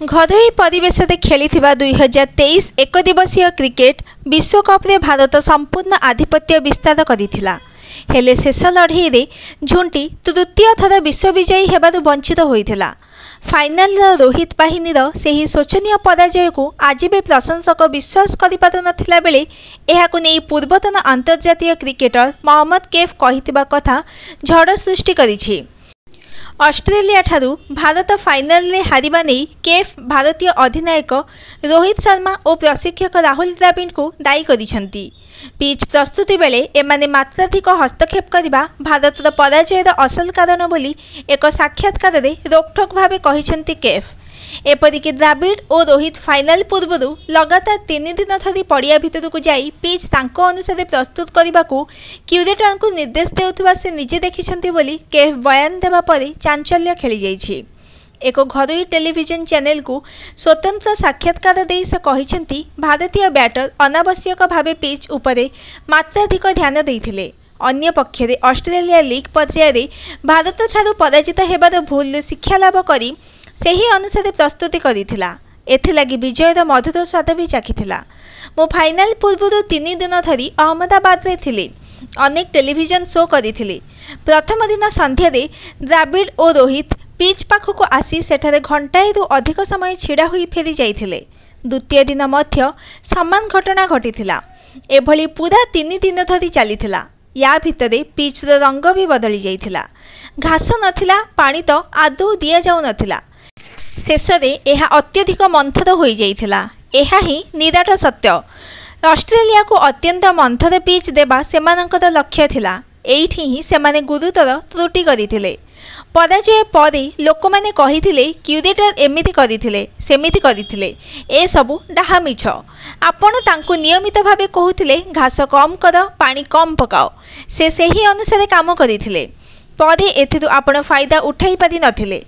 घरोई परिवेश खेली 2023 एक दिवसीय क्रिकेट विश्वकप रे भारत संपूर्ण आधिपत्य विस्तार करथिला। हेले शेष लड़ई रे झुंटी तृतीय थर विश्वविजयी हेबारु वंचित होइथिला। फाइनल रोहित बाहिनी सही शोचनीय पराजय को आज भी प्रशंसक विश्वास करिपारु नथिला बेले एहाकु नै पूर्वतन अंतर्जातीय क्रिकेटर मोहम्मद कैफ कहिथिबा कथा झड़ सृष्टि करिछि। ऑस्ट्रेलिया ठारू भारत फाइनल रे हारिबा नै कैफ भारतीय अधिनायक रोहित शर्मा और प्रशिक्षक राहुल द्रविड़ को दायी करिसेंती। पिच प्रस्तुति बेले एमाने मात्राधिक हस्तक्षेप करबा भारतर पराजयर असल कारण बोली एक साक्षात्कार रे रोकठोक भावे कहिसेंती कैफ। एपरिक द्रविड़ और रोहित फाइनल पूर्व लगातार 3 दिन धरी पड़िया भितर को जाई पिच तांको अनुसार प्रस्तुत करने को क्यूरेटर को निर्देश देउथुवा से निजे देखिछंती बोली कैफ बयान देवा परे चांचल्य खेली जाइछि। एक घरोई टेलीविजन चैनल को स्वतंत्र साक्षात्कार दे से कहिसेंती भारतीय बैटर अनावश्यक भावे पिच उपरे मात्राधिक ध्यान देइथिले। अन्य पक्षरे ऑस्ट्रेलिया लीग पर्यायर भारत ठारू पराजित हेबार भूल शिक्षा लाभ करी सही अनुसार प्रस्तुति करिथिला। एथिलागि विजयर मधुर स्वाद भी चाखिथिला। मो फाइनल पूर्व 3 दिन धरी अहमदाबाद रे थिले। अनेक टेलीविजन शो करिथिले। प्रथम दिन संध्या द्रविड़ और रोहित पिच पाखक आसी सेठारे घंटाए अधिक समय छिड़ा हुई फेरी जाइथिले। द्वितीय दिन मध्य समान घटना घटिथिला। एभली पूरा 3 दिन धरी चलीथिला। या भितरे पिच रंग भी बदली जाइथिला। घास नथिला, पानी तो आदौ दिया जाउ नथिला। शेषरे यह अत्यधिक मंथर हो जाइथिला। यह ही निराट सत्य। ऑस्ट्रेलिया को अत्यंत मंथर पिच देवा सेमानंकर लक्ष्य थिला। एइठी ही सेमाने गुरुतर त्रुटि करिथिले। पराजय परे लोक माने कहिथिले क्यूरेटर एमिति करिथिले सेमिति करिथिले। ए सबु डाहा मिछ। आपण तांको नियमित भावे कहुथिले घास कम कर, पानी कम पकाओ। से सही अनुसार काम करिथिले। परे एथिरु आपण फायदा उठाई पारि नथिले।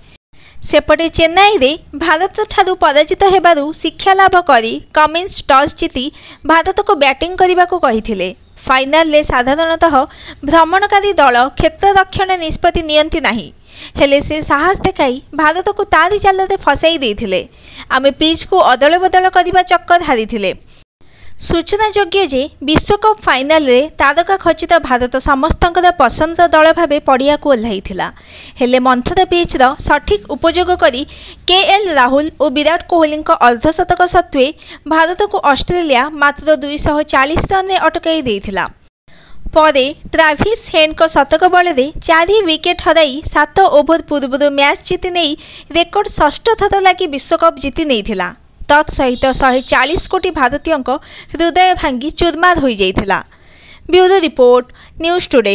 सेपटे चेन्नई रे भारत ठारू पराजित हेबारु शिक्षा लाभ करी कमिन्स टॉस जीति भारत को बैटिंग करने को कहिथिले। फाइनल ले साधारणतः भ्रमणकारी दल क्षेत्ररक्षण निष्पत्ति नियंती नाही। हेले से साहस देखाई भारत को तारी जाल रे फसाई देथिले। आमे पिच को अदल बदल करबा चक्कर हारिथिले। सूचनायोग्य जे विश्वकप फाइनल रे तारका खचित भारत समस्तंकर पसंद दल भावे पड़िया को ओह्लाइथिला। हेले मंथर पिच रो सठिक उपयोग करी केएल राहुल और विराट कोहली अर्धशतक सत्वे भारत को ऑस्ट्रेलिया मात्र 240 रन रे अटकाई देथिला। परे ट्राविस हेड को शतक बल 4 विकेट हराई 7 ओभर पूर्व मैच जीति नहीं रेकर्ड षष्ठ थर लगी विश्वकप जीति नहीं। तत्सहित 140 कोटी भारतीयों हृदय भांगी चूरमार हो जाइथिला। Bureau report, news today.